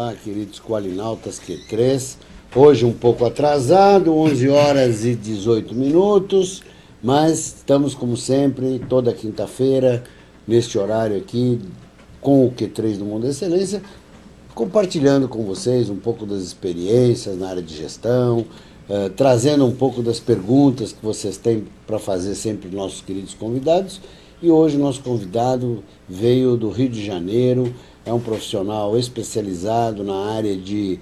Olá, queridos Qualinautas Q3. Hoje um pouco atrasado, 11 horas e 18 minutos, mas estamos, como sempre, toda quinta-feira, neste horário aqui, com o Q3 do Mundo da Excelência, compartilhando com vocês um pouco das experiências na área de gestão, trazendo um pouco das perguntas que vocês têm para fazer sempre nossos queridos convidados. E hoje o nosso convidado veio do Rio de Janeiro, é um profissional especializado na área de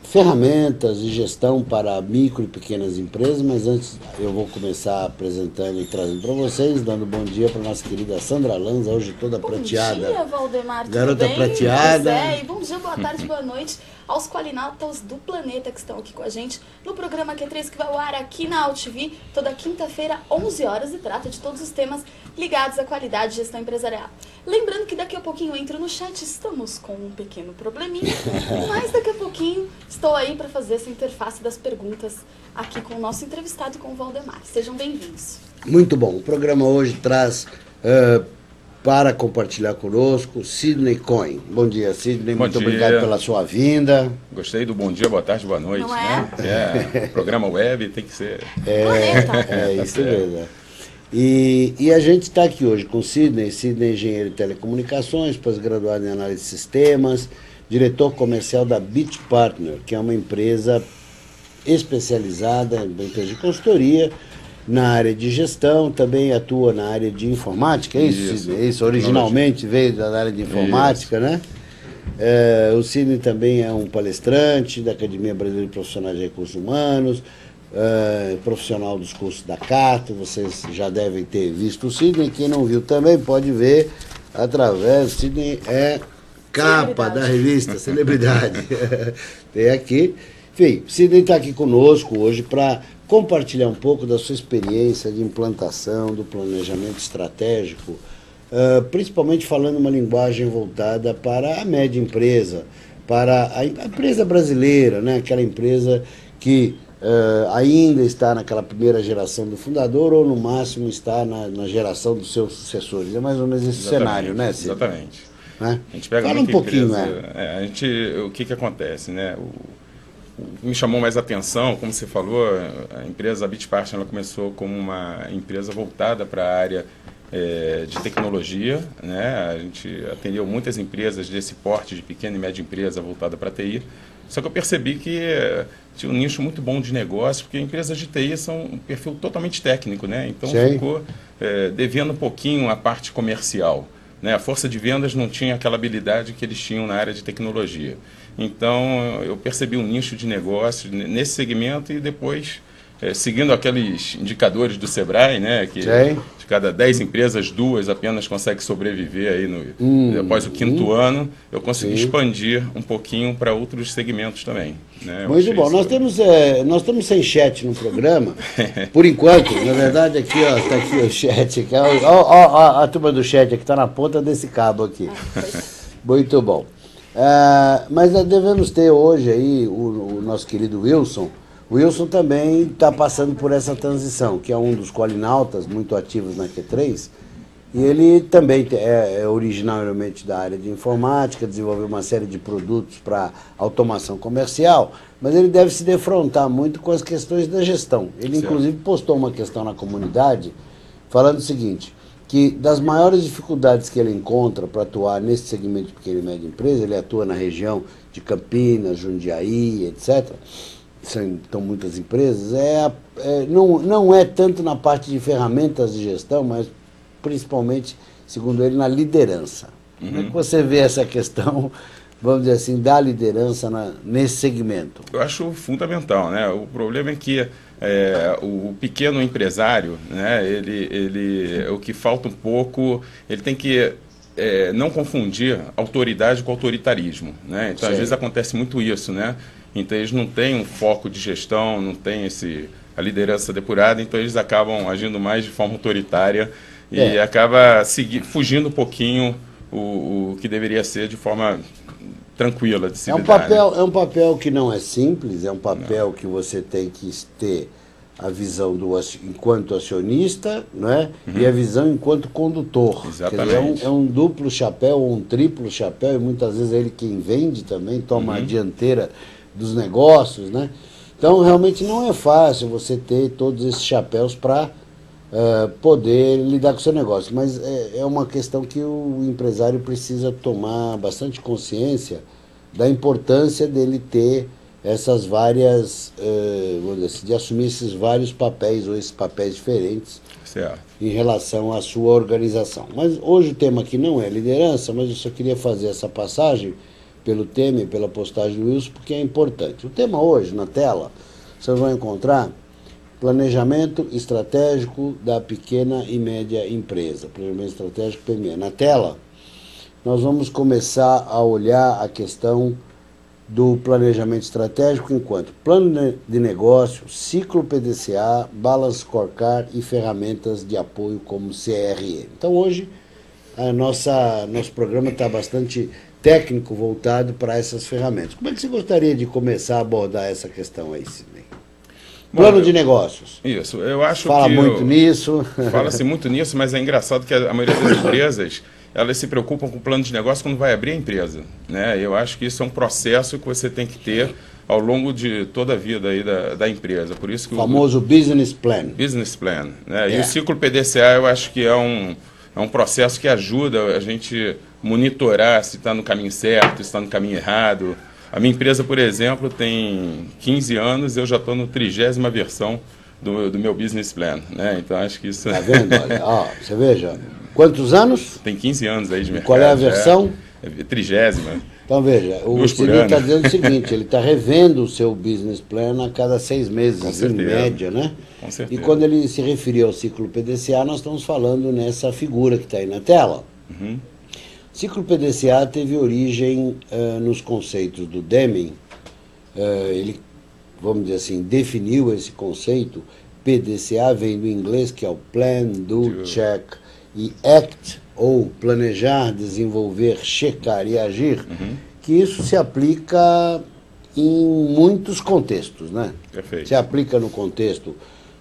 ferramentas de gestão para micro e pequenas empresas, mas antes eu vou começar apresentando e trazendo para vocês, dando bom dia para a nossa querida Sandra Lanza, hoje toda prateada. Bom dia, Valdemar, tudo garota bem? prateada. E bom dia, boa tarde, boa noite aos Qualinautas do planeta que estão aqui com a gente no programa Q3, que vai ao ar aqui na AltV toda quinta-feira, 11 horas, e trata de todos os temas ligados à qualidade e gestão empresarial. Lembrando que daqui a pouquinho eu entro no chat, estamos com um pequeno probleminha, mas daqui a pouquinho estou aí para fazer essa interface das perguntas aqui com o nosso entrevistado, com o Valdemar. Sejam bem-vindos. Muito bom. O programa hoje traz para compartilhar conosco Sidney Cohen. Bom dia, Sidney. Muito obrigado pela sua vinda. Gostei do bom dia, boa tarde, boa noite. Não é? Programa web tem que ser. Isso mesmo. E a gente está aqui hoje com Sidney é engenheiro de telecomunicações, pós-graduado em análise de sistemas, diretor comercial da Beach Partner, que é uma empresa especializada, uma empresa de consultoria, na área de gestão, também atua na área de informática, é isso, Sidney? Isso, originalmente veio da área de informática, né? O Sidney também é um palestrante da Academia Brasileira de Profissionais de Recursos Humanos, profissional dos cursos da Cato, vocês já devem ter visto o Sidney, quem não viu também pode ver através, o Sidney é capa da revista Celebridade, tem aqui. Enfim, o Sidney está aqui conosco hoje para compartilhar um pouco da sua experiência de implantação, do planejamento estratégico, principalmente falando uma linguagem voltada para a média empresa, para a empresa brasileira, né? Aquela empresa que ainda está naquela primeira geração do fundador ou, no máximo, está na geração dos seus sucessores. É mais ou menos esse cenário, né, Sidney? Exatamente. Né? A gente pega Fala um pouquinho, o que acontece, né? O que me chamou mais atenção, como você falou, a empresa Beach Partner, ela começou como uma empresa voltada para a área de tecnologia, né? A gente atendeu muitas empresas desse porte de pequena e média empresa voltada para a TI, só que eu percebi que tinha um nicho muito bom de negócio, porque empresas de TI são um perfil totalmente técnico, né? Então ficou devendo um pouquinho a parte comercial, né? A força de vendas não tinha aquela habilidade que eles tinham na área de tecnologia. Então, eu percebi um nicho de negócio nesse segmento e depois, seguindo aqueles indicadores do Sebrae, né, que de cada 10 empresas, 2 apenas conseguem sobreviver aí após o quinto ano, eu consegui expandir um pouquinho para outros segmentos também. Né? Muito bom. Nós estamos sem chat no programa, por enquanto. Na verdade, aqui está aqui o chat. A turma do chat aqui está na ponta desse cabo aqui. Muito bom. Mas nós devemos ter hoje aí o nosso querido Wilson. O Wilson também está passando por essa transição, que é um dos qualinautas muito ativos na Q3, e ele também é originalmente da área de informática, desenvolveu uma série de produtos para automação comercial, mas ele deve se defrontar muito com as questões da gestão. Ele, inclusive, postou uma questão na comunidade falando o seguinte, que das maiores dificuldades que ele encontra para atuar nesse segmento de pequena e média empresa, ele atua na região de Campinas, Jundiaí, etc., são muitas empresas, não é tanto na parte de ferramentas de gestão, mas principalmente, segundo ele, na liderança. Como é que você vê essa questão, vamos dizer assim, da liderança nesse segmento? Eu acho fundamental, né? O problema é que o pequeno empresário, né, o que falta um pouco, ele tem que não confundir autoridade com autoritarismo, né? Então, às vezes acontece muito isso, né? Então, eles não têm um foco de gestão, não têm a liderança depurada, então eles acabam agindo mais de forma autoritária e acaba fugindo um pouquinho o que deveria ser de forma tranquila de se lidar. É um papel que não é simples, é um papel que você tem que ter a visão enquanto acionista, né? E a visão enquanto condutor. Exatamente. Dizer, é um duplo chapéu ou um triplo chapéu, e muitas vezes é ele quem vende também, toma a dianteira dos negócios, né? Então, realmente não é fácil você ter todos esses chapéus para poder lidar com o seu negócio, mas é uma questão que o empresário precisa tomar bastante consciência da importância dele ter essas várias, vamos dizer assim, de assumir esses vários papéis ou esses papéis diferentes em relação à sua organização. Mas hoje o tema aqui não é liderança, mas eu só queria fazer essa passagem pelo tema e pela postagem do Wilson, porque é importante. O tema hoje, na tela, vocês vão encontrar planejamento estratégico da pequena e média empresa, planejamento estratégico PME. Na tela, nós vamos começar a olhar a questão do planejamento estratégico enquanto plano de negócio, ciclo PDCA, Balance Scorecard e ferramentas de apoio como CRM. Então hoje nosso programa está bastante técnico, voltado para essas ferramentas. Como é que você gostaria de começar a abordar essa questão aí, Sidney? Plano de negócios. Isso, eu acho Fala muito nisso. Fala-se muito nisso, mas é engraçado que a maioria das empresas, elas se preocupam com o plano de negócio quando vai abrir a empresa, né? Eu acho que isso é um processo que você tem que ter ao longo de toda a vida aí da empresa. Por isso que o famoso Business Plan. Business Plan, né? E o ciclo PDCA eu acho que é um processo que ajuda a gente monitorar se está no caminho certo, se está no caminho errado. A minha empresa, por exemplo, tem 15 anos, eu já estou no 30ª versão do meu Business Plan, né? Então acho que isso... Tá vendo? Olha, você veja, quantos anos? Tem 15 anos aí de mercado. Qual é a versão? 30ª. Então veja, o Sidney está dizendo o seguinte, ele está revendo o seu Business Plan a cada 6 meses, em média, né? Com certeza. E quando ele se referia ao ciclo PDCA, nós estamos falando nessa figura que está aí na tela. O ciclo PDCA teve origem nos conceitos do Deming. Ele, vamos dizer assim, definiu esse conceito. PDCA vem do inglês, que é o Plan, Do, Check, e Act, ou planejar, desenvolver, checar e agir, que isso se aplica em muitos contextos, né? Perfeito. Se aplica no contexto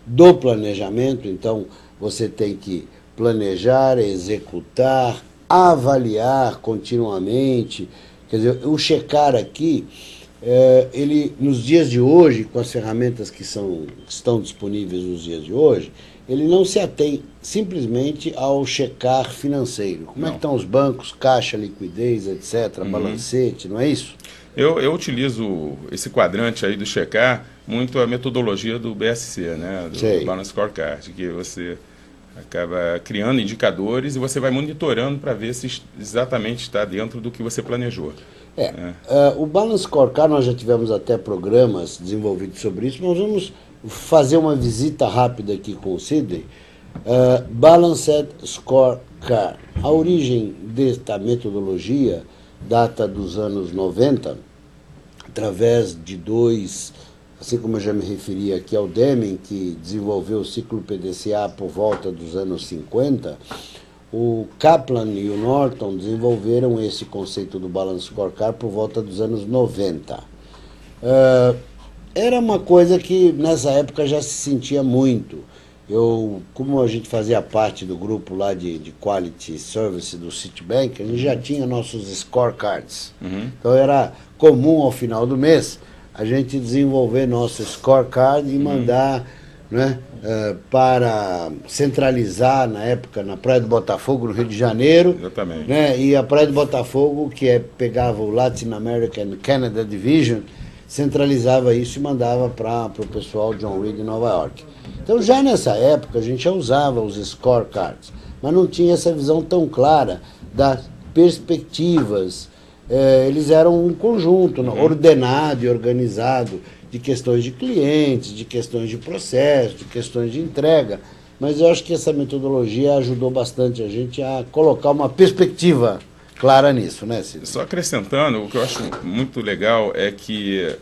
do planejamento, então você tem que planejar, executar, avaliar continuamente. Quer dizer, o checar aqui, ele, nos dias de hoje, com as ferramentas que estão disponíveis nos dias de hoje, ele não se atém simplesmente ao checar financeiro. Como é que estão os bancos, caixa, liquidez, etc., balancete, não é isso? Eu utilizo esse quadrante aí do checar muito a metodologia do BSC, né? Do Balance Scorecard, que você acaba criando indicadores e você vai monitorando para ver se exatamente está dentro do que você planejou. O Balance Scorecard, nós já tivemos até programas desenvolvidos sobre isso, nós vamos fazer uma visita rápida aqui com o Sidney. Balanced Scorecard. A origem desta metodologia data dos anos 90, através de dois, assim como eu já me referi aqui ao Deming, que desenvolveu o ciclo PDCA por volta dos anos 50, o Kaplan e o Norton desenvolveram esse conceito do Balance Scorecard por volta dos anos 90. Era uma coisa que nessa época já se sentia muito. Como a gente fazia parte do grupo lá de Quality Service do Citibank, a gente já tinha nossos scorecards. Então era comum ao final do mês a gente desenvolver nosso scorecard e mandar, né, para centralizar na época na Praia do Botafogo, no Rio de Janeiro. Exatamente. Né, e a Praia do Botafogo, que pegava o Latin American Canada Division, centralizava isso e mandava para o pessoal John Reed em Nova York. Então já nessa época a gente já usava os scorecards, mas não tinha essa visão tão clara das perspectivas. Eles eram um conjunto ordenado e organizado de questões de clientes, de questões de processo, de questões de entrega. Mas eu acho que essa metodologia ajudou bastante a gente a colocar uma perspectiva clara nisso, né, Cid? Só acrescentando, o que eu acho muito legal é que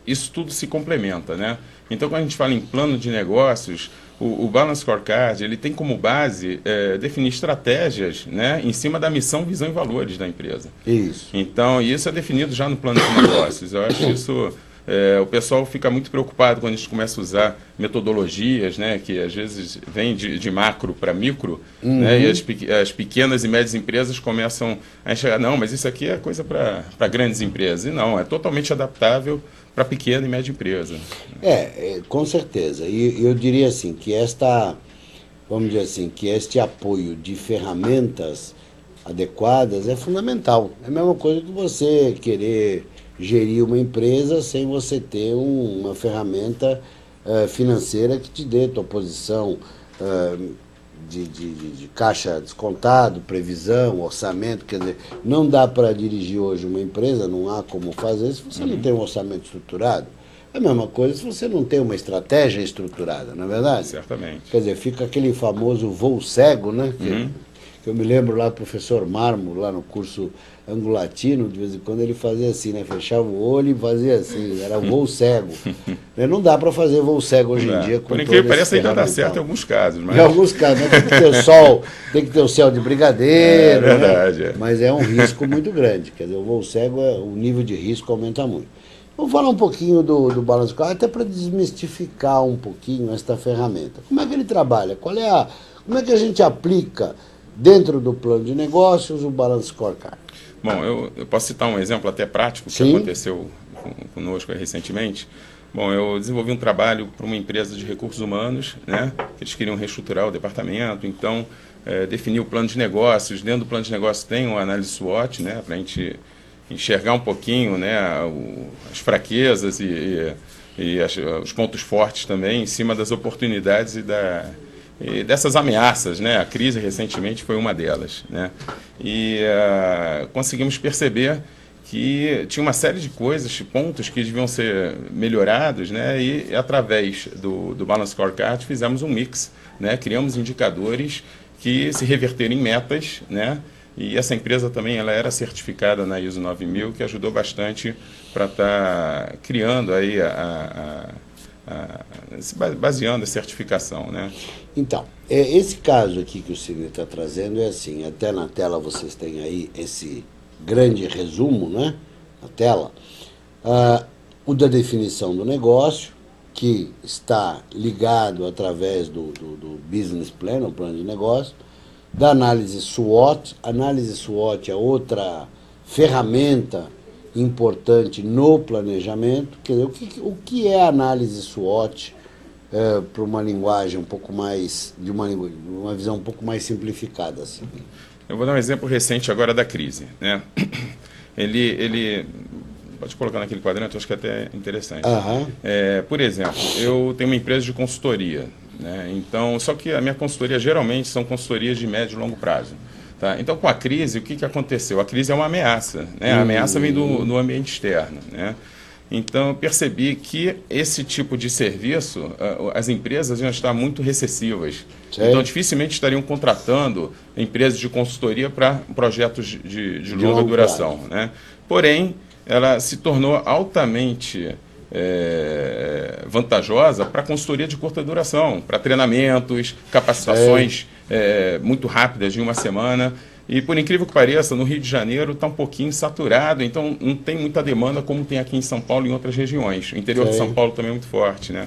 isso tudo se complementa, né? Então, quando a gente fala em plano de negócios, o Balance Scorecard, ele tem como base definir estratégias, né, em cima da missão, visão e valores da empresa. Isso. Então, isso é definido já no plano de negócios. Eu acho isso o pessoal fica muito preocupado quando a gente começa a usar metodologias, né, que às vezes vêm de macro para micro, né, e as pequenas e médias empresas começam a enxergar, não, mas isso aqui é coisa para grandes empresas. E não, é totalmente adaptável para pequena e média empresa. Com certeza. E eu diria assim, que vamos dizer assim, que este apoio de ferramentas adequadas é fundamental. É a mesma coisa que você querer gerir uma empresa sem você ter uma ferramenta financeira que te dê tua posição de caixa descontado, previsão, orçamento. Quer dizer, não dá para dirigir hoje uma empresa, não há como fazer se você não tem um orçamento estruturado. É a mesma coisa se você não tem uma estratégia estruturada, não é verdade? Certamente. Quer dizer, fica aquele famoso voo cego, né? Que eu me lembro lá, o professor Marmo, lá no curso anglo-latino, de vez em quando ele fazia assim, né? Fechava o olho e fazia assim, era voo cego. Não dá para fazer voo cego hoje em dia. Por incrível que pareça, ainda dá certo em alguns casos. Mas... Em alguns casos, né? Tem que ter o sol, tem que ter o céu de brigadeiro. É verdade. Né? Mas é um risco muito grande. Quer dizer, o voo cego, o nível de risco aumenta muito. Vamos falar um pouquinho do Balance Scorecard, até para desmistificar um pouquinho esta ferramenta. Como é que ele trabalha? Como é que a gente aplica dentro do plano de negócios o Balance Scorecard? Bom, eu posso citar um exemplo até prático que aconteceu conosco recentemente. Bom, eu desenvolvi um trabalho para uma empresa de recursos humanos, né? Eles queriam reestruturar o departamento, então definir o plano de negócios. Dentro do plano de negócios tem uma análise SWOT, né? Para a gente enxergar um pouquinho, né, as fraquezas e os pontos fortes também, em cima das oportunidades e dessas ameaças, né? A crise recentemente foi uma delas, né? E conseguimos perceber que tinha uma série de coisas, pontos que deviam ser melhorados, né? E através do Balance Scorecard fizemos um mix, né? Criamos indicadores que se reverteram em metas, né? E essa empresa também ela era certificada na ISO 9000, que ajudou bastante para estar criando aí baseando a certificação, né? Então, esse caso aqui que o Sidney está trazendo é assim, até na tela vocês têm aí esse grande resumo, né, na tela, o da definição do negócio, que está ligado através do Business Plan, o plano de negócio, da análise SWOT. Análise SWOT é outra ferramenta importante no planejamento. Quer dizer, o que é a análise SWOT para uma linguagem um pouco mais, de uma visão um pouco mais simplificada? Assim. Eu vou dar um exemplo recente agora da crise, né? Ele pode colocar naquele quadrante, acho que é até interessante. Por exemplo, eu tenho uma empresa de consultoria, né? Então, só que a minha consultoria geralmente são consultorias de médio e longo prazo. Tá? Então, com a crise, o que aconteceu? A crise é uma ameaça, né? A ameaça vem do ambiente externo, né? Então, eu percebi que esse tipo de serviço, as empresas iam estar muito recessivas. Sim. Então, dificilmente estariam contratando empresas de consultoria para projetos de longa duração, né? Porém, ela se tornou altamente vantajosa para consultoria de curta duração, para treinamentos, capacitações muito rápidas de uma semana. E, por incrível que pareça, no Rio de Janeiro está um pouquinho saturado, então não tem muita demanda como tem aqui em São Paulo e em outras regiões. O interior de São Paulo também é muito forte, né?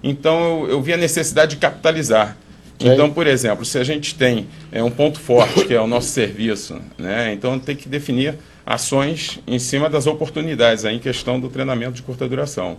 Então, eu vi a necessidade de capitalizar. Então, por exemplo, se a gente tem um ponto forte, que é o nosso serviço, né? Então tem que definir ações em cima das oportunidades, aí, em questão do treinamento de curta duração.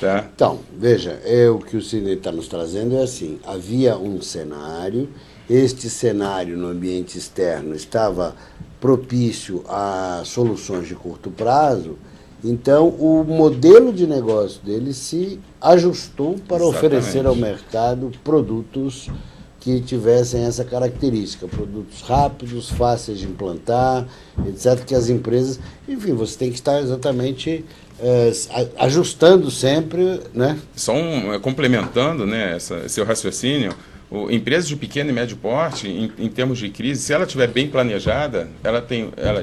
Tá? Então, veja, o que o Sidney está nos trazendo é assim, havia um cenário, este cenário no ambiente externo estava propício a soluções de curto prazo, então o modelo de negócio dele se ajustou para oferecer ao mercado produtos que tivessem essa característica, produtos rápidos, fáceis de implantar, etc., que as empresas, enfim, você tem que estar exatamente ajustando sempre, né? Só complementando, né, seu raciocínio, empresas de pequeno e médio porte, em termos de crise, se ela estiver bem planejada,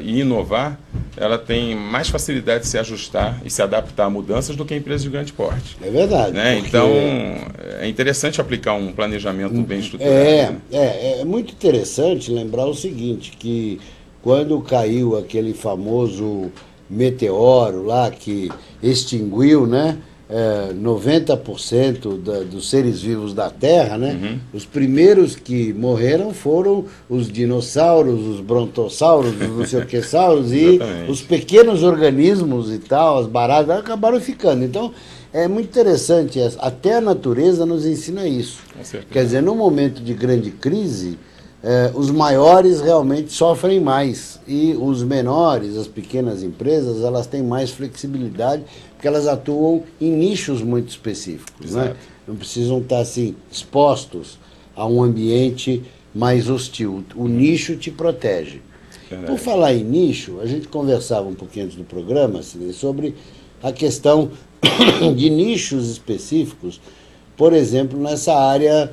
e inovar, ela tem mais facilidade de se ajustar e se adaptar a mudanças do que empresas de grande porte. É verdade. Né? Então, é interessante aplicar um planejamento bem estruturado. É muito interessante lembrar o seguinte, que quando caiu aquele famoso meteoro lá que extinguiu, né, 90% dos seres vivos da Terra, né? Os primeiros que morreram foram os dinossauros, os brontossauros, os não sei o que sauros, e os pequenos organismos e tal, as baratas, acabaram ficando. Então, é muito interessante, até a natureza nos ensina isso. Quer dizer, no momento de grande crise, os maiores realmente sofrem mais e os menores, as pequenas empresas, elas têm mais flexibilidade porque elas atuam em nichos muito específicos, né? Não precisam estar assim expostos a um ambiente mais hostil. O nicho te protege. Por falar em nicho, a gente conversava um pouquinho antes do programa, assim, sobre a questão de nichos específicos, por exemplo, nessa área.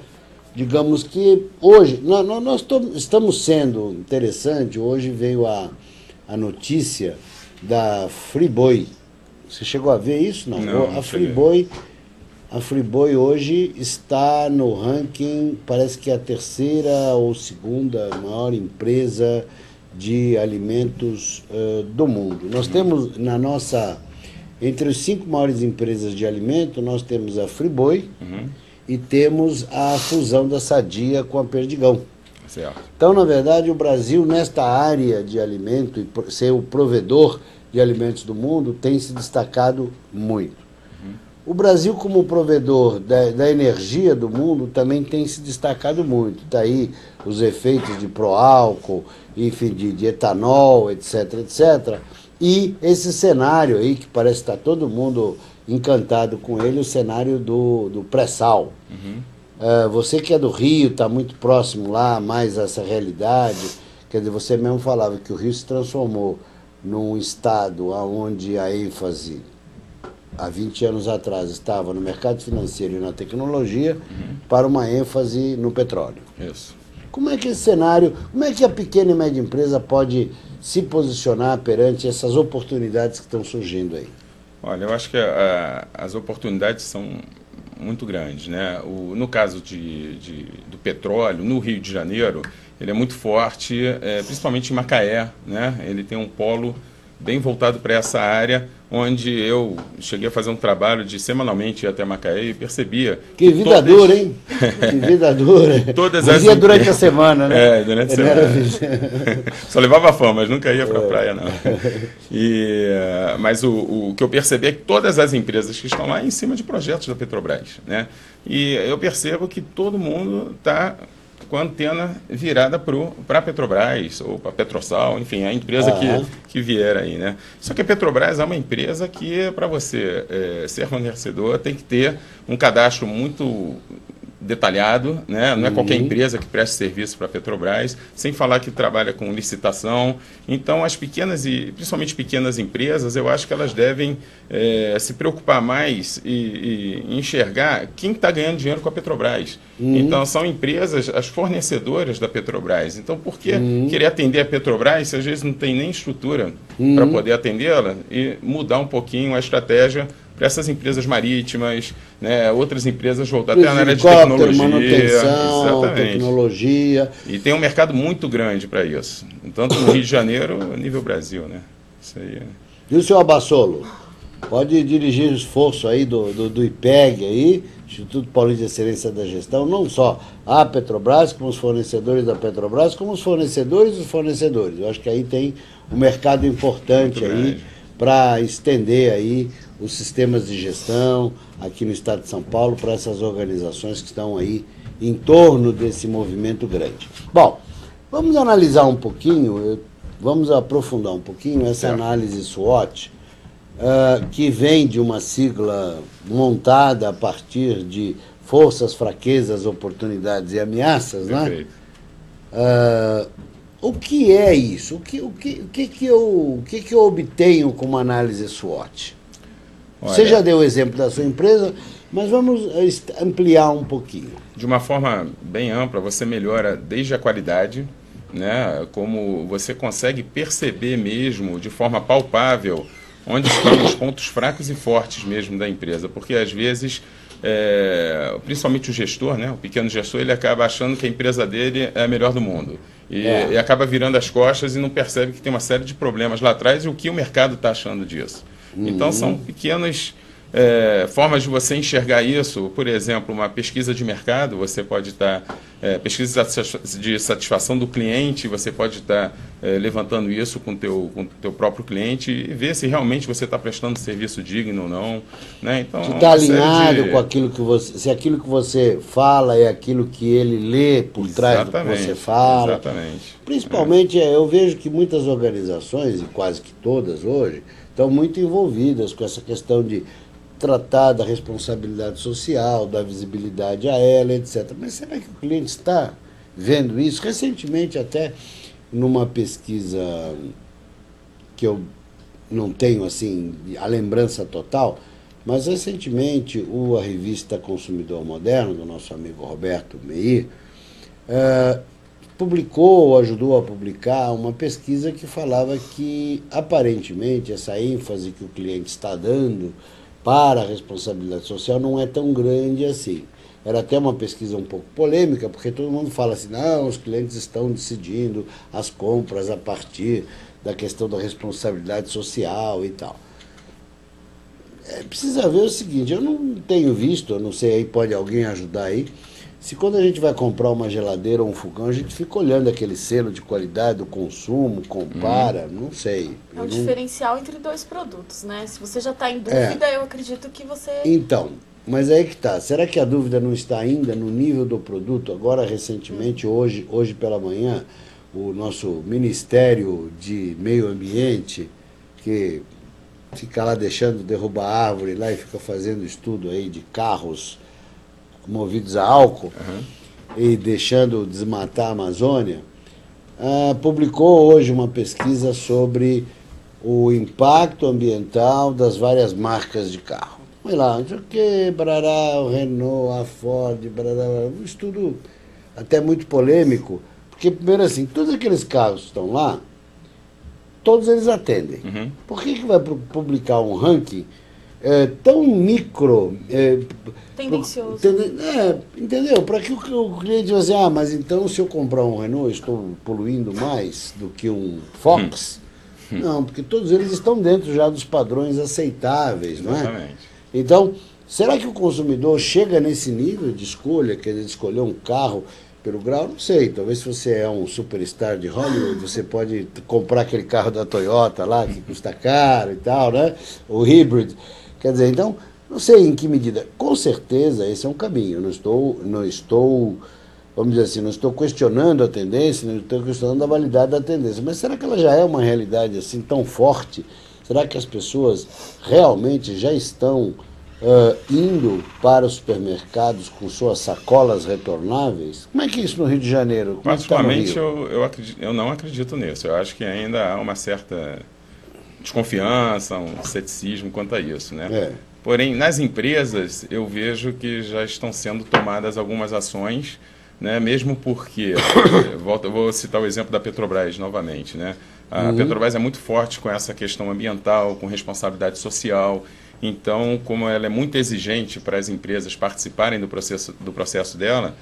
Digamos que hoje, nós estamos sendo interessante, hoje veio a notícia da Friboi. Você chegou a ver isso? Não. A Friboi hoje está no ranking, parece que é a terceira ou segunda maior empresa de alimentos do mundo. Nós temos entre os 5 maiores empresas de alimento, nós temos a Friboi, e temos a fusão da Sadia com a Perdigão. Certo. Então, na verdade, o Brasil, nesta área de alimento, e ser o provedor de alimentos do mundo, tem se destacado muito. O Brasil, como provedor da energia do mundo, também tem se destacado muito. Está aí os efeitos de pró-álcool, enfim, de etanol, etc., etc. E esse cenário aí, que parece estar todo mundo encantado com ele, o cenário do pré-sal. Você que é do Rio, está muito próximo lá, mais a essa realidade. Quer dizer, você mesmo falava que o Rio se transformou num estado onde a ênfase, há 20 anos atrás, estava no mercado financeiro e na tecnologia, para uma ênfase no petróleo. Isso. Como é que esse cenário, como é que a pequena e média empresa pode se posicionar perante essas oportunidades que estão surgindo aí? Olha, eu acho que as oportunidades são muito grandes, né? No caso do petróleo, no Rio de Janeiro, ele é muito forte, principalmente em Macaé, né? Ele tem um polo bem voltado para essa área, onde eu cheguei a fazer um trabalho de semanalmente ir até Macaé e percebia... Que vida dura, hein? Que vida dura. Vivia durante a semana, né? Durante a semana. Só levava fama, mas nunca ia para a praia, não. Mas o que eu percebi é que todas as empresas que estão lá em cima de projetos da Petrobras, né? E eu percebo que todo mundo está com a antena virada para a Petrobras ou para a Petrosal, enfim, a empresa que vier aí, né? Só que a Petrobras é uma empresa que, para você ser fornecedor, tem que ter um cadastro muito detalhado, né? Não é qualquer empresa que preste serviço para a Petrobras, sem falar que trabalha com licitação. Então, as pequenas e principalmente pequenas empresas, eu acho que elas devem se preocupar mais e enxergar quem está ganhando dinheiro com a Petrobras. Então, são empresas, as fornecedoras da Petrobras. Então, por que querer atender a Petrobras se às vezes não tem nem estrutura para poder atendê-la e mudar um pouquinho a estratégia para essas empresas marítimas, né, outras empresas voltadas até na área de tecnologia, manutenção, tecnologia. E tem um mercado muito grande para isso, tanto no Rio de Janeiro, nível Brasil, né? Isso aí. E o senhor Abassolo, pode dirigir o esforço aí do IPEG aí, Instituto Paulista de Excelência da Gestão, não só a Petrobras, como os fornecedores da Petrobras, como os fornecedores dos fornecedores. Eu acho que aí tem um mercado importante aí para estender aí os sistemas de gestão aqui no estado de São Paulo para essas organizações que estão aí em torno desse movimento grande. Bom, vamos analisar um pouquinho, vamos aprofundar um pouquinho essa análise SWOT, que vem de uma sigla montada a partir de forças, fraquezas, oportunidades e ameaças, né? O que é isso? O que eu obtenho com uma análise SWOT? Olha, você já deu o exemplo da sua empresa, mas vamos ampliar um pouquinho. De uma forma bem ampla, você melhora desde a qualidade, né, como você consegue perceber mesmo, de forma palpável, onde estão os pontos fracos e fortes mesmo da empresa. Porque, às vezes, principalmente o gestor, né, o pequeno gestor, ele acaba achando que a empresa dele é a melhor do mundo. E acaba virando as costas e não percebe que tem uma série de problemas lá atrás e o que o mercado está achando disso. Então, são pequenas formas de você enxergar isso. Por exemplo, uma pesquisa de mercado, você pode estar... pesquisa de satisfação do cliente, você pode estar levantando isso com o teu próprio cliente e ver se realmente você está prestando serviço digno ou não. Né? Então, se está alinhado com aquilo que você... Se aquilo que você fala é aquilo que ele lê por trás do que você fala. Exatamente. Principalmente, eu vejo que muitas organizações, e quase que todas hoje, estão muito envolvidas com essa questão de tratar da responsabilidade social, da visibilidade a ela, etc. Mas será que o cliente está vendo isso? Recentemente, até numa pesquisa que eu não tenho assim a lembrança total, mas recentemente a revista Consumidor Moderno, do nosso amigo Roberto Meir, publicou, ajudou a publicar uma pesquisa que falava que, aparentemente, essa ênfase que o cliente está dando para a responsabilidade social não é tão grande assim. Era até uma pesquisa um pouco polêmica, porque todo mundo fala assim, não, os clientes estão decidindo as compras a partir da questão da responsabilidade social e tal. Precisa ver o seguinte, eu não tenho visto, eu não sei, aí pode alguém ajudar aí, se quando a gente vai comprar uma geladeira ou um fogão, a gente fica olhando aquele selo de qualidade do consumo, compara, não sei. É um diferencial entre dois produtos, né? Se você já está em dúvida, eu acredito que você... Então, mas aí que tá. Será que a dúvida não está ainda no nível do produto? Agora, recentemente, hoje pela manhã, o nosso Ministério de Meio Ambiente, que fica lá deixando derrubar árvore lá e fica fazendo estudo aí de carros movidos a álcool e deixando desmatar a Amazônia, publicou hoje uma pesquisa sobre o impacto ambiental das várias marcas de carro. Vai lá, não sei o que, Brará, o Renault, a Ford, Brará, um estudo até muito polêmico, porque, primeiro assim, todos aqueles carros que estão lá, todos eles atendem. Por que vai publicar um ranking tão micro... tendencioso. Entendeu? Para que o cliente vai dizer, mas então se eu comprar um Renault, eu estou poluindo mais do que um Fox? Não, porque todos eles estão dentro já dos padrões aceitáveis, não é? Exatamente. Então, será que o consumidor chega nesse nível de escolha, quer dizer, de escolher um carro pelo grau? Não sei, talvez se você é um superstar de Hollywood, você pode comprar aquele carro da Toyota lá, que custa caro e tal, né? O hybrid. Quer dizer, então, não sei em que medida. Com certeza esse é um caminho. Eu não estou, vamos dizer assim, não estou questionando a tendência, não estou questionando a validade da tendência. Mas será que ela já é uma realidade assim tão forte? Será que as pessoas realmente já estão indo para os supermercados com suas sacolas retornáveis? Como é que é isso no Rio de Janeiro? Particularmente, eu não acredito nisso. Eu acho que ainda há uma certa desconfiança, um ceticismo quanto a isso, né? Porém, nas empresas, eu vejo que já estão sendo tomadas algumas ações, né? Mesmo porque, vou citar o exemplo da Petrobras novamente, né? A Petrobras é muito forte com essa questão ambiental, com responsabilidade social. Então, como ela é muito exigente para as empresas participarem do processo dela,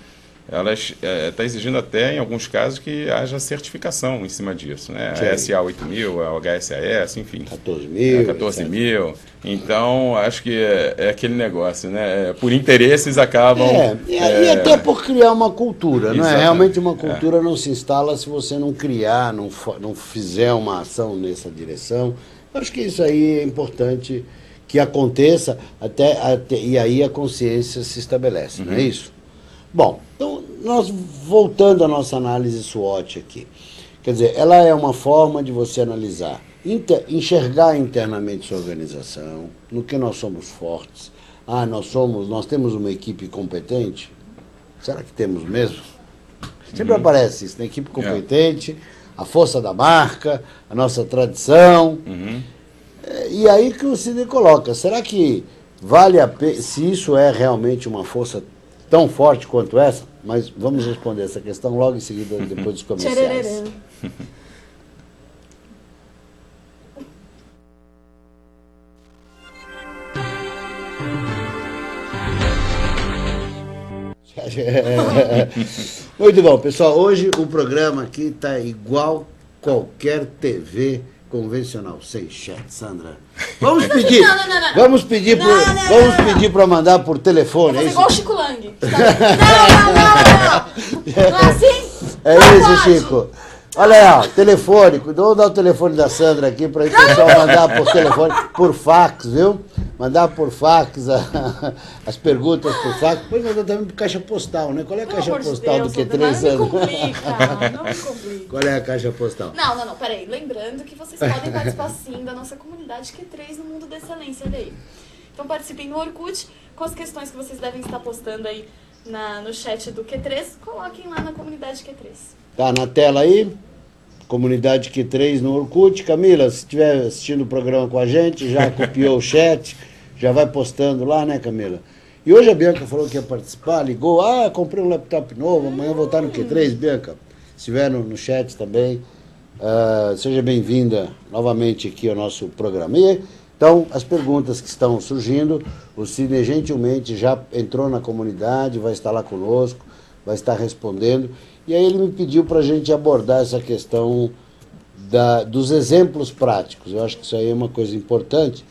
ela está exigindo até, em alguns casos, que haja certificação em cima disso, né? A SA 8000, a HSAS, enfim. 14.000. Então, acho que é aquele negócio, né? Por interesses acabam... E até por criar uma cultura, não é? Realmente uma cultura não se instala se você não criar, não fizer uma ação nessa direção. Eu acho que isso aí é importante que aconteça, e aí a consciência se estabelece, não é isso? Bom, então, nós voltando à nossa análise SWOT aqui, quer dizer, ela é uma forma de você analisar, enxergar internamente sua organização, no que nós somos fortes. Nós temos uma equipe competente? Será que temos mesmo? Sempre aparece isso, né? Equipe competente, a força da marca, a nossa tradição. E aí que o Sidney coloca, será que vale a pena, se isso é realmente uma força tão forte quanto essa? Mas vamos responder essa questão logo em seguida, depois dos comerciais. Muito bom, pessoal. Hoje o programa aqui está igual qualquer TV convencional, sem chat, Sandra. Vamos pedir. Não. Vamos pedir para mandar por telefone. Vou fazer É isso? igual o Chico Lang. Não é assim? É Não isso, pode. Chico. Olha aí, ó, telefone. Vamos dar o telefone da Sandra aqui para o pessoal mandar por telefone, por fax, viu? Mandar por fax as perguntas por fax. Depois mandar também por caixa postal, né? Qual é a caixa postal do Q3, Sandra? Não me complica. Qual é a caixa postal? Não, peraí. Lembrando que vocês podem participar sim da nossa comunidade Q3 no Mundo da Excelência, olha aí. Então participem no Orkut com as questões que vocês devem estar postando aí no chat do Q3. Coloquem lá na comunidade Q3. Tá na tela aí? Comunidade Q3 no Orkut. Camila, se estiver assistindo o programa com a gente, já copiou o chat, já vai postando lá, né, Camila? E hoje a Bianca falou que ia participar, ligou, comprei um laptop novo, amanhã vou estar no Q3, Bianca. Se estiver no chat também, seja bem-vinda novamente aqui ao nosso programa. E, então, as perguntas que estão surgindo, o Sidney gentilmente já entrou na comunidade, vai estar lá conosco, vai estar respondendo. E aí ele me pediu para a gente abordar essa questão dos exemplos práticos. Eu acho que isso aí é uma coisa importante.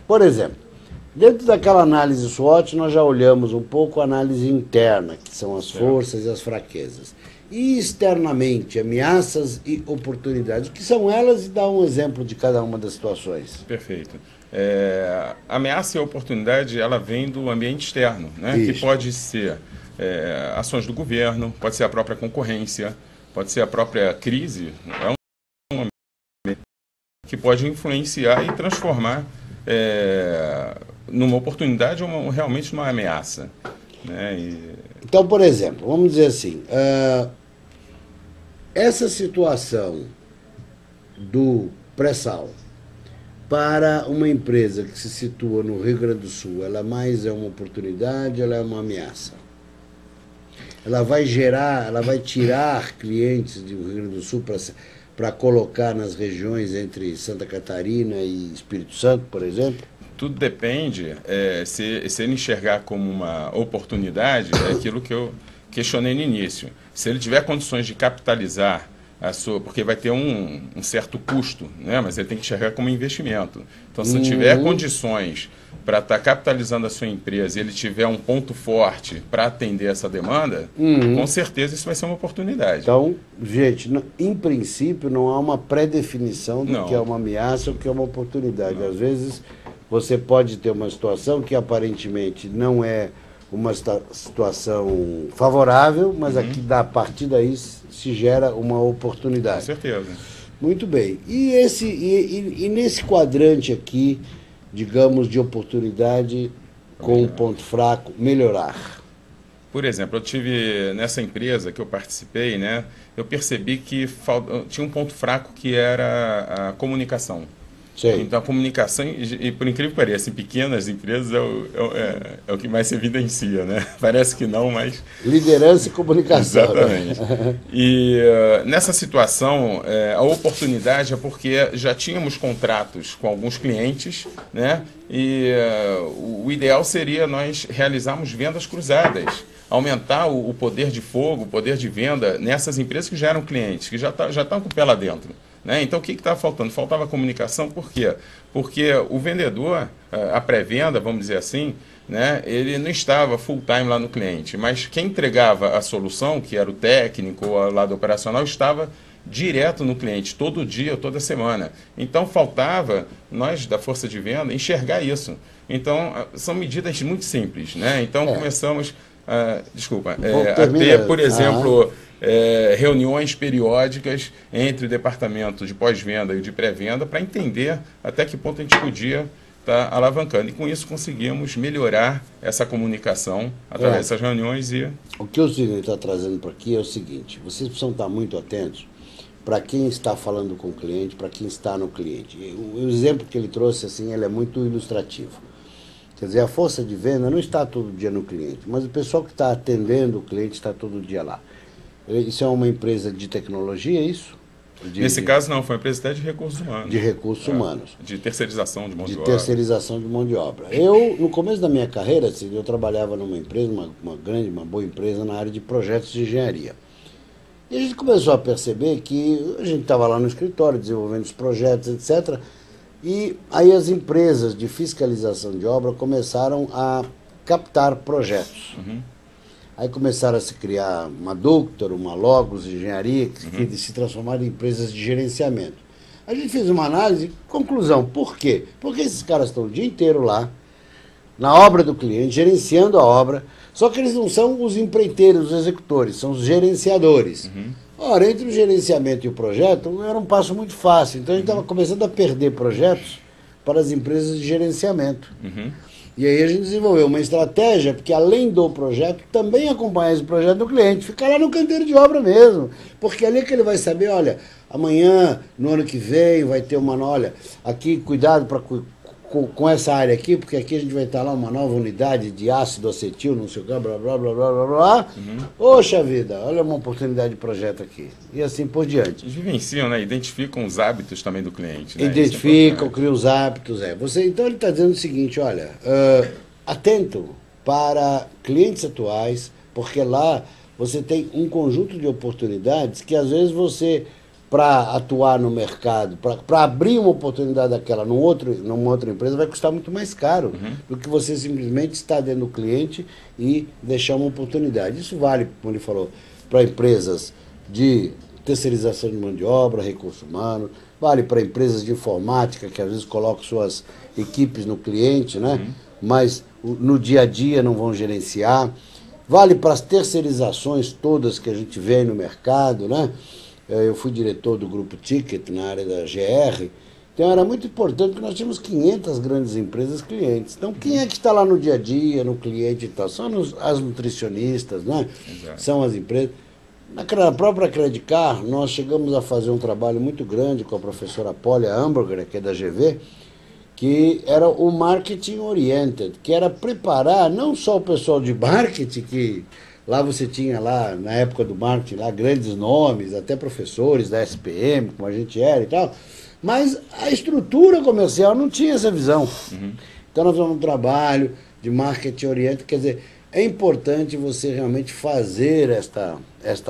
Por exemplo, dentro daquela análise SWOT, nós já olhamos um pouco a análise interna, que são as forças e as fraquezas. E externamente, ameaças e oportunidades. O que são elas e dá um exemplo de cada uma das situações. Perfeito. A ameaça e a oportunidade, ela vem do ambiente externo, né? Isso. Que pode ser ações do governo, pode ser a própria concorrência, pode ser a própria crise, um ambiente que pode influenciar e transformar numa oportunidade ou realmente numa ameaça. Né? Então, por exemplo, vamos dizer assim, essa situação do pré-sal para uma empresa que se situa no Rio Grande do Sul, ela mais é uma oportunidade, ela é uma ameaça? Ela vai tirar clientes do Rio Grande do Sul para colocar nas regiões entre Santa Catarina e Espírito Santo, por exemplo? Tudo depende, se ele enxergar como uma oportunidade, é aquilo que eu questionei no início. Se ele tiver condições de capitalizar porque vai ter um certo custo, né? Mas ele tem que enxergar como investimento. Então, se tiver condições para estar capitalizando a sua empresa e ele tiver um ponto forte para atender essa demanda, com certeza isso vai ser uma oportunidade. Então, gente, em princípio não há uma pré-definição do que é uma ameaça ou que é uma oportunidade. Às vezes você pode ter uma situação que aparentemente não é uma situação favorável, mas aqui, a partir daí se gera uma oportunidade. Com certeza. Muito bem. E nesse quadrante aqui, digamos, de oportunidade com um ponto fraco, melhorar? Por exemplo, eu tive nessa empresa que eu participei, né, eu percebi que tinha um ponto fraco que era a comunicação. Sim. Então, a comunicação, e por incrível que pareça, em pequenas empresas é o que mais se evidencia, né? Parece que não, mas... Liderança e comunicação. Exatamente. Né? E nessa situação, a oportunidade é porque já tínhamos contratos com alguns clientes, né? E o ideal seria nós realizarmos vendas cruzadas, aumentar o poder de fogo, o poder de venda nessas empresas que já eram clientes, que já estão com o pé lá dentro. Né? Então, o que estava faltando? Faltava comunicação, por quê? Porque o vendedor, a pré-venda, vamos dizer assim, né, ele não estava full time lá no cliente, mas quem entregava a solução, que era o técnico ou o lado operacional, estava direto no cliente, todo dia, toda semana. Então, faltava, nós da força de venda, enxergar isso. Então, são medidas muito simples. Né? Então, começamos a ter, por exemplo... reuniões periódicas entre o departamento de pós-venda e o de pré-venda para entender até que ponto a gente podia estar alavancando. E com isso conseguimos melhorar essa comunicação através dessas reuniões. O que o Sidney está trazendo para aqui é o seguinte: vocês precisam estar muito atentos para quem está falando com o cliente, para quem está no cliente. O exemplo que ele trouxe assim, ele é muito ilustrativo. Quer dizer, a força de venda não está todo dia no cliente, mas o pessoal que está atendendo o cliente está todo dia lá. Isso é uma empresa de tecnologia, é isso? Nesse caso, não, foi uma empresa até de recursos humanos. De recursos humanos. De terceirização de mão de obra. De terceirização de mão de obra. Eu, no começo da minha carreira, eu trabalhava numa empresa, uma boa empresa na área de projetos de engenharia. E a gente começou a perceber que a gente estava lá no escritório, desenvolvendo os projetos, etc. E aí as empresas de fiscalização de obra começaram a captar projetos. Aí começaram a se criar uma Ductor, uma Logos Engenharia, que se transformaram em empresas de gerenciamento. A gente fez uma análise, conclusão, por quê? Porque esses caras estão o dia inteiro lá, na obra do cliente, gerenciando a obra, só que eles não são os empreiteiros, os executores, são os gerenciadores. Ora, entre o gerenciamento e o projeto, era um passo muito fácil. Então a gente estava começando a perder projetos para as empresas de gerenciamento. E aí a gente desenvolveu uma estratégia, porque além do projeto, também acompanhar esse projeto do cliente, ficar lá no canteiro de obra mesmo. Porque ali que ele vai saber, olha, amanhã, no ano que vem, vai ter uma, olha, aqui cuidado com essa área aqui, porque aqui a gente vai estar lá uma nova unidade de ácido acetil, não sei o que, blá, blá, blá, blá, blá, blá. Poxa vida, olha uma oportunidade de projeto aqui. E assim por diante. Eles vivenciam, né? Identificam os hábitos também do cliente. Né? Identificam, criam os hábitos. Então ele está dizendo o seguinte, olha, atento para clientes atuais, porque lá você tem um conjunto de oportunidades que às vezes você, para atuar no mercado, para abrir uma oportunidade daquela numa outra empresa, vai custar muito mais caro do que você simplesmente estar dentro do cliente e deixar uma oportunidade. Isso vale, como ele falou, para empresas de terceirização de mão de obra, recursos humanos, vale para empresas de informática, que às vezes colocam suas equipes no cliente, né? Mas no dia a dia não vão gerenciar. Vale para as terceirizações todas que a gente vê aí no mercado, né? Eu fui diretor do grupo Ticket na área da GR, então era muito importante que nós tínhamos 500 grandes empresas clientes. Então quem é que está lá no dia a dia, no cliente e tal? São as nutricionistas, né? São as empresas. Na própria Credicar, nós chegamos a fazer um trabalho muito grande com a professora Pólia Hamburger, que é da GV, que era o marketing oriented, que era preparar não só o pessoal de marketing, que lá você tinha lá, na época do marketing, lá grandes nomes, até professores da SPM, como a gente era e tal, mas a estrutura comercial não tinha essa visão. Então nós fizemos um trabalho de marketing oriented, quer dizer, é importante você realmente fazer esta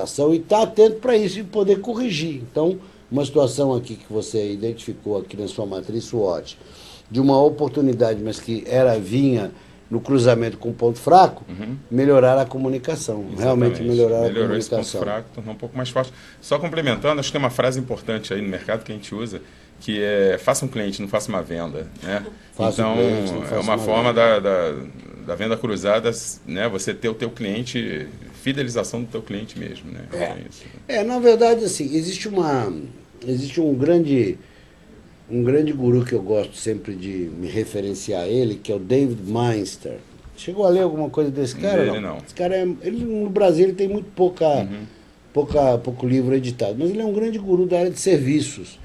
ação e estar atento para isso e poder corrigir. Então, uma situação aqui que você identificou aqui na sua matriz SWOT, de uma oportunidade, mas que vinha no cruzamento com o ponto fraco, melhorar a comunicação. Exatamente. Realmente melhorar a comunicação. Esse ponto fraco, tornar um pouco mais forte. Só complementando, acho que tem uma frase importante aí no mercado que a gente usa, que é faça um cliente, não faça uma venda. Né? Então, é uma forma da venda cruzada, né? Você ter o teu cliente, fidelização do teu cliente mesmo. Né? Na verdade, assim, existe um grande guru que eu gosto sempre de me referenciar a ele, que é o David Meinster. Chegou a ler alguma coisa desse cara? Não. Esse cara, no Brasil, ele tem muito pouco livro editado, mas ele é um grande guru da área de serviços.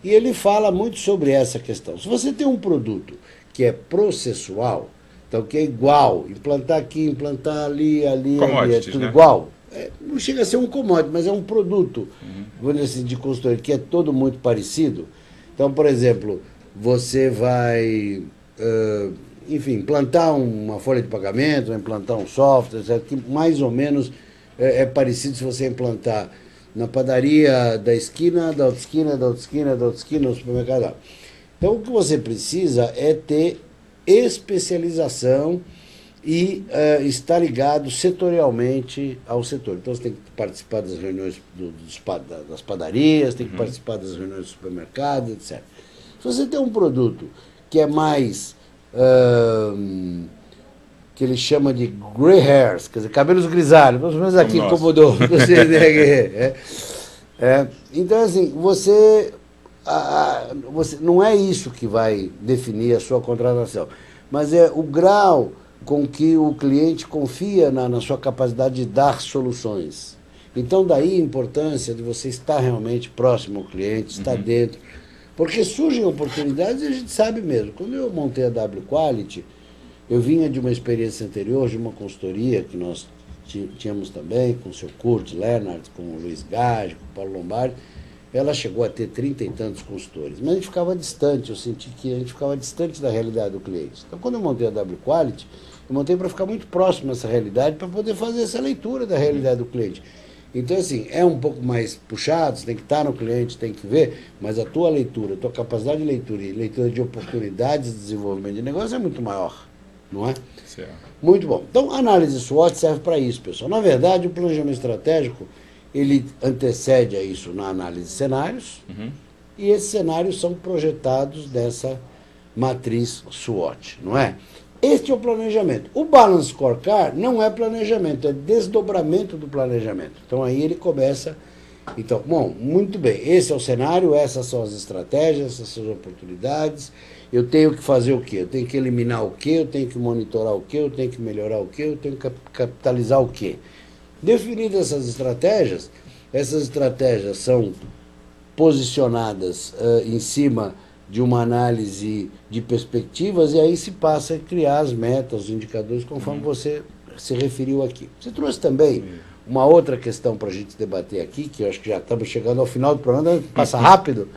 E ele fala muito sobre essa questão. Se você tem um produto que é processual, então que é igual, implantar aqui, implantar ali, é tudo igual, não chega a ser um commodity, mas é um produto, vamos dizer assim, de consultoria, que é todo muito parecido. Então, por exemplo, você vai, implantar uma folha de pagamento, implantar um software, etc., que mais ou menos é parecido se você implantar na padaria da esquina, da outra esquina, da outra esquina, da outra esquina, no supermercado. Então, o que você precisa é ter especialização e estar ligado setorialmente ao setor. Então, você tem que participar das reuniões das padarias, tem que participar das reuniões do supermercado, etc. Se você tem um produto que é mais, que ele chama de gray hairs, quer dizer, cabelos grisalhos, pelo menos aqui incomodou. Então, assim, você não é isso que vai definir a sua contratação, mas é o grau com que o cliente confia na sua capacidade de dar soluções. Então, daí a importância de você estar realmente próximo ao cliente, estar dentro. Porque surgem oportunidades e a gente sabe mesmo. Quando eu montei a W Quality, eu vinha de uma experiência anterior, de uma consultoria que nós tínhamos também, com o seu Kurt Leonard, com o Luiz Gage, com o Paulo Lombardi, ela chegou a ter 30 e tantos consultores, mas a gente ficava distante, eu senti que a gente ficava distante da realidade do cliente. Então, quando eu montei a W Quality, eu montei para ficar muito próximo dessa realidade, para poder fazer essa leitura da realidade do cliente. Então, assim, é um pouco mais puxado, você tem que estar no cliente, tem que ver, mas a tua leitura, a tua capacidade de leitura e leitura de oportunidades de desenvolvimento de negócio é muito maior, não é? Certo. Muito bom. Então, a análise SWOT serve para isso, pessoal. Na verdade, o planejamento estratégico, ele antecede a isso na análise de cenários, e esses cenários são projetados dessa matriz SWOT, não é? Este é o planejamento. O Balance Scorecard não é planejamento, é desdobramento do planejamento. Então, aí ele começa... Então, bom, muito bem, esse é o cenário, essas são as estratégias, essas são as oportunidades. Eu tenho que fazer o quê? Eu tenho que eliminar o quê? Eu tenho que monitorar o quê? Eu tenho que melhorar o quê? Eu tenho que capitalizar o quê? Definidas essas estratégias são posicionadas em cima de uma análise de perspectivas e aí se passa a criar as metas, os indicadores, conforme você se referiu aqui. Você trouxe também uma outra questão para a gente debater aqui, que eu acho que já estamos chegando ao final do programa, passa rápido,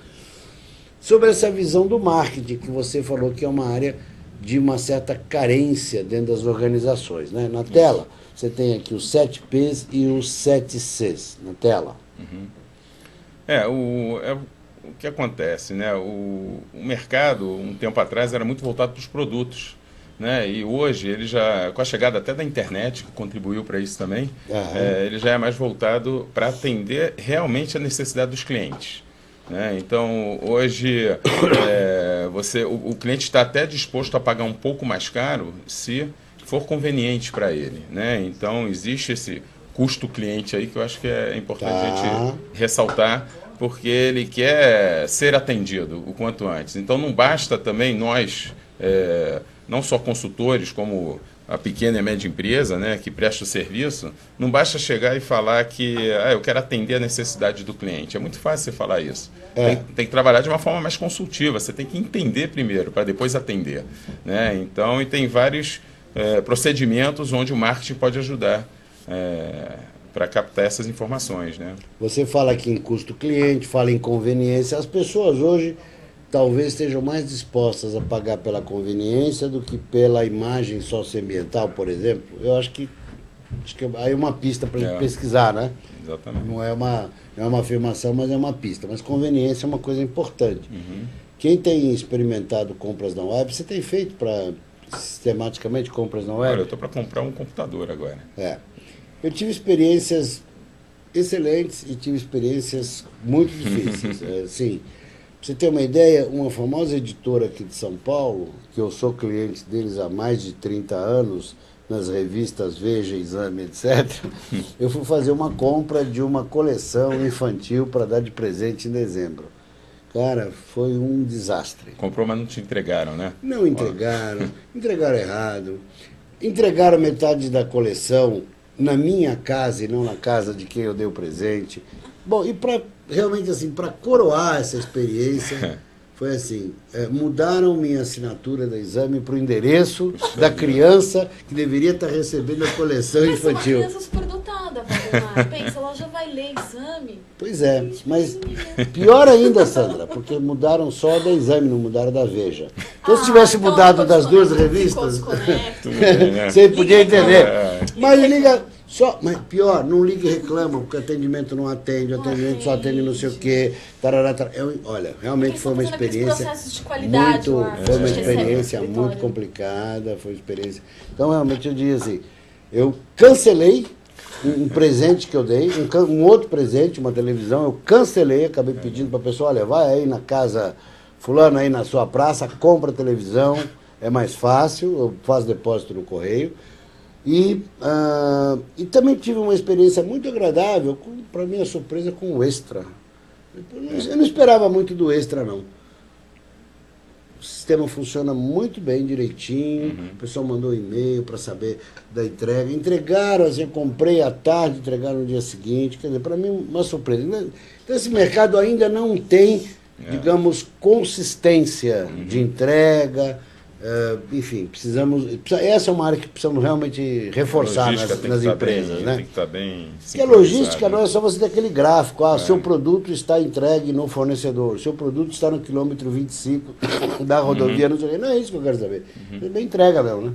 sobre essa visão do marketing, que você falou que é uma área de uma certa carência dentro das organizações, né? Na tela, você tem aqui os 7 Ps e os 7 Cs, na tela. O que acontece, né? O mercado, um tempo atrás, era muito voltado para os produtos, né? E hoje, ele já, com a chegada até da internet, que contribuiu para isso também, ele já é mais voltado para atender realmente a necessidade dos clientes, né? Então, hoje, o cliente está até disposto a pagar um pouco mais caro se for conveniente para ele, né? Então, existe esse custo cliente aí que eu acho que é importante a gente ressaltar, porque ele quer ser atendido o quanto antes. Então, não basta também nós, não só consultores, como a pequena e média empresa, né, que presta o serviço, não basta chegar e falar que eu quero atender a necessidade do cliente. É muito fácil você falar isso. Tem que trabalhar de uma forma mais consultiva. Você tem que entender primeiro, para depois atender, né? Então, e tem vários procedimentos onde o marketing pode ajudar para captar essas informações, né? Você fala aqui em custo cliente, fala em conveniência. As pessoas hoje talvez estejam mais dispostas a pagar pela conveniência do que pela imagem socioambiental, por exemplo. Eu acho que aí é uma pista para a gente pesquisar, né? Exatamente. Não é uma afirmação, mas é uma pista. Mas conveniência é uma coisa importante. Quem tem experimentado compras na web, você tem feito sistematicamente compras na web? Olha, eu estou para comprar um computador agora. Eu tive experiências excelentes e tive experiências muito difíceis. Sim, pra você ter uma ideia, uma famosa editora aqui de São Paulo, que eu sou cliente deles há mais de 30 anos, nas revistas Veja, Exame, etc., eu fui fazer uma compra de uma coleção infantil para dar de presente em dezembro. Cara, foi um desastre. Comprou, mas não te entregaram, né? Não entregaram, entregaram errado, entregaram metade da coleção na minha casa e não na casa de quem eu dei o presente. Bom, e realmente assim, para coroar essa experiência, foi assim, mudaram minha assinatura da Exame para o endereço da criança que deveria estar recebendo a coleção infantil. Mas uma criança superdotada, Valdemar. Pensa, ela já vai ler Exame. Pois é, mas pior ainda, Sandra, porque mudaram só da Exame, não mudaram da Veja. Então, se tivesse mudado das duas revistas, você podia entender. Mas liga... Mas pior, não liga e reclama, porque o atendimento não atende, o atendimento só atende não sei o quê. Olha, realmente foi uma experiência muito complicada, foi uma experiência. Então, realmente, eu diria assim, eu cancelei um presente que eu dei, um outro presente, uma televisão, eu cancelei, acabei pedindo para a pessoa, olha, vai aí na casa fulano, aí na sua praça, compra a televisão, é mais fácil, eu faço depósito no correio. E também tive uma experiência muito agradável, para minha surpresa, com o Extra. Eu não esperava muito do Extra, não. O sistema funciona muito bem, direitinho. O pessoal mandou e-mail para saber da entrega. Entregaram, assim, eu comprei à tarde, entregaram no dia seguinte. Quer dizer, para mim, uma surpresa. Então, esse mercado ainda não tem, digamos, consistência de entrega. Enfim, essa é uma área que precisamos realmente reforçar nas empresas, né? Tem que estar bem. Porque a logística não é só você ter aquele gráfico, seu produto está entregue no fornecedor, seu produto está no quilômetro 25 da rodovia, não é isso que eu quero saber. É bem entrega mesmo, né?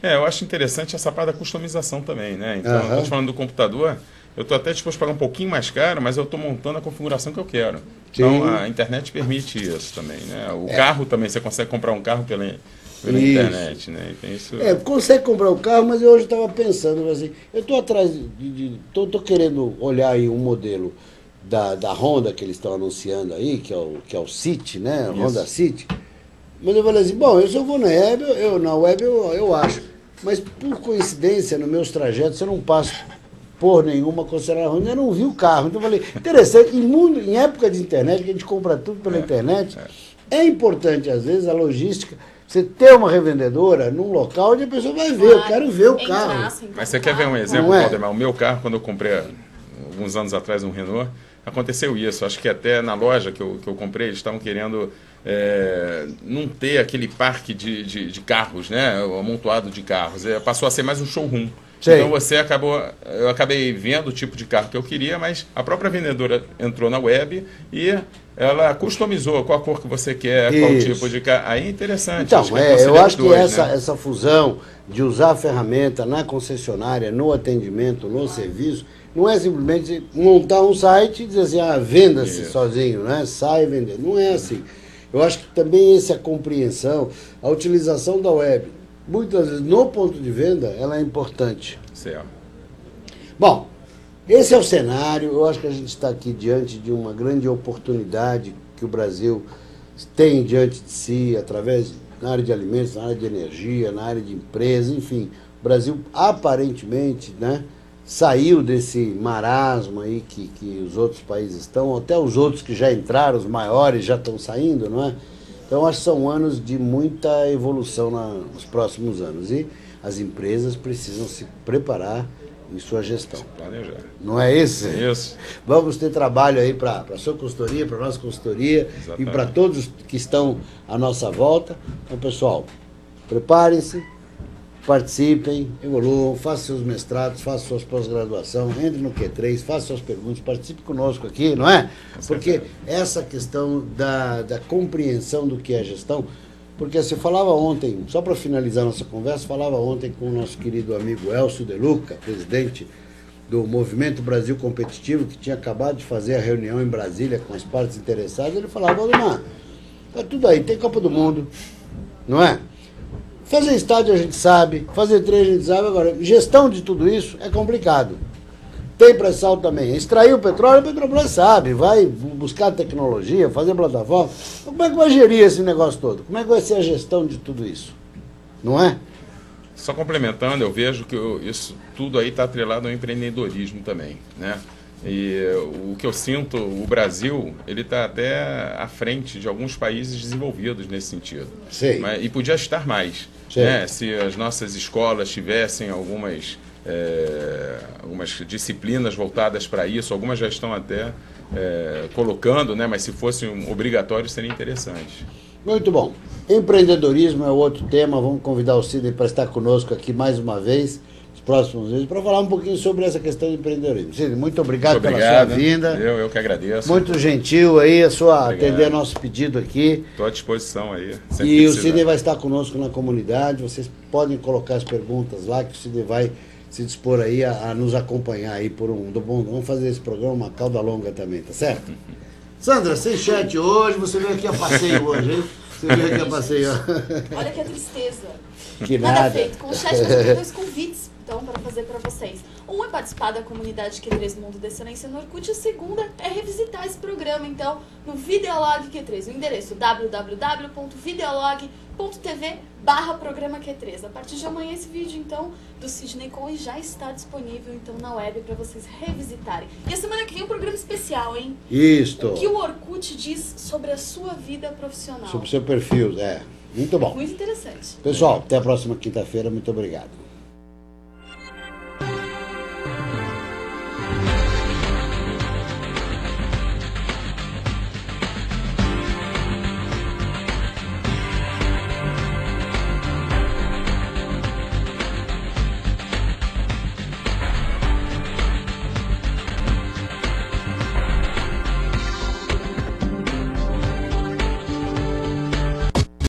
Eu acho interessante essa parte da customização também, né? Então, eu estou falando do computador, eu estou até disposto a pagar um pouquinho mais caro, mas eu estou montando a configuração que eu quero. Sim. Então, a internet permite isso também, né? O carro também, você consegue comprar um carro pela internet, né? Então, isso... consegue comprar um carro, mas eu hoje estava pensando, assim, eu estou atrás estou querendo olhar aí um modelo da Honda que eles estão anunciando aí, que é o City, né? O Honda City. Mas eu falei assim, bom, se eu vou na web eu acho. Mas por coincidência, nos meus trajetos, eu não passo por nenhuma concessionária Honda, eu não vi o carro. Então eu falei, interessante, em época de internet, que a gente compra tudo pela internet, é importante, às vezes, a logística, você ter uma revendedora num local onde a pessoa vai ver, eu quero ver o carro. Mas você quer ver um exemplo, Valdemar? O meu carro, quando eu comprei, alguns anos atrás, um Renault, aconteceu isso. Acho que até na loja que eu comprei, eles estavam querendo não ter aquele parque de carros, né? O amontoado de carros. Passou a ser mais um showroom. Sim. Então eu acabei vendo o tipo de carro que eu queria, mas a própria vendedora entrou na web e ela customizou qual a cor que você quer, qual tipo de carro. Aí é interessante. Então, eu acho que essa fusão de usar a ferramenta na concessionária, no atendimento, no serviço, não é simplesmente montar um site e dizer assim, venda-se sozinho, né? Sai vendendo. Não é assim. Eu acho que também essa compreensão, a utilização da web, muitas vezes no ponto de venda, ela é importante. Certo. Bom, esse é o cenário. Eu acho que a gente está aqui diante de uma grande oportunidade que o Brasil tem diante de si, através na área de alimentos, na área de energia, na área de empresas, enfim. O Brasil aparentemente, né, saiu desse marasmo aí que os outros países estão, até os outros que já entraram, os maiores já estão saindo, não é? Então, acho que são anos de muita evolução nos próximos anos. E as empresas precisam se preparar em sua gestão. Planejar. Não é isso? Isso. Vamos ter trabalho aí para a sua consultoria, para a nossa consultoria. Exatamente. E para todos que estão à nossa volta. Então, pessoal, preparem-se, participem, evoluam, façam seus mestrados, façam suas pós-graduação, entre no Q3, façam suas perguntas, participe conosco aqui, não é? Porque essa questão da compreensão do que é gestão, porque você falava ontem, só para finalizar nossa conversa, falava ontem com o nosso querido amigo Elcio De Luca, presidente do Movimento Brasil Competitivo, que tinha acabado de fazer a reunião em Brasília com as partes interessadas. Ele falava, Valdemar, tá tudo aí, tem Copa do Mundo, não é? Fazer estádio a gente sabe, fazer treino a gente sabe, agora, gestão de tudo isso é complicado. Tem pré-sal também. Extrair o petróleo, a Petrobras sabe, vai buscar tecnologia, fazer plataforma. Então, como é que vai gerir esse negócio todo? Como é que vai ser a gestão de tudo isso? Não é? Só complementando, eu vejo que isso tudo aí está atrelado ao empreendedorismo também, né? E o que eu sinto, o Brasil, ele está até à frente de alguns países desenvolvidos nesse sentido. Sim. E podia estar mais, né? Se as nossas escolas tivessem algumas disciplinas voltadas para isso, algumas já estão até colocando, né? Mas se fosse obrigatório seria interessante. Muito bom. Empreendedorismo é outro tema, vamos convidar o Sidney para estar conosco aqui mais uma vez, nos próximos meses, para falar um pouquinho sobre essa questão de empreendedorismo. Sidney, muito obrigado pela sua vinda. Eu que agradeço. Muito gentil aí atender nosso pedido aqui. Estou à disposição aí. E o Sidney vai estar conosco na comunidade, vocês podem colocar as perguntas lá, que o Sidney vai se dispor aí a nos acompanhar aí por vamos fazer esse programa uma cauda longa também, tá certo? Sandra, sem chat hoje, você veio aqui a passeio hoje, hein? Você veio aqui a passeio. Olha que tristeza. Que nada. Feito. Com o chat nós temos 2 convites, então, para fazer para vocês. Um é participar da comunidade Q3 Mundo da Excelência no Orkut, e a segunda é revisitar esse programa, então, no Videolog Q3, o endereço www.videolog.tv/programa Q3. A partir de amanhã esse vídeo, então, do Sidney Cohen já está disponível, então, na web para vocês revisitarem. E a semana que vem um programa especial, hein? Isto. O que o Orkut diz sobre a sua vida profissional. Sobre o seu perfil, muito bom. Muito interessante. Pessoal, até a próxima quinta-feira, muito obrigado.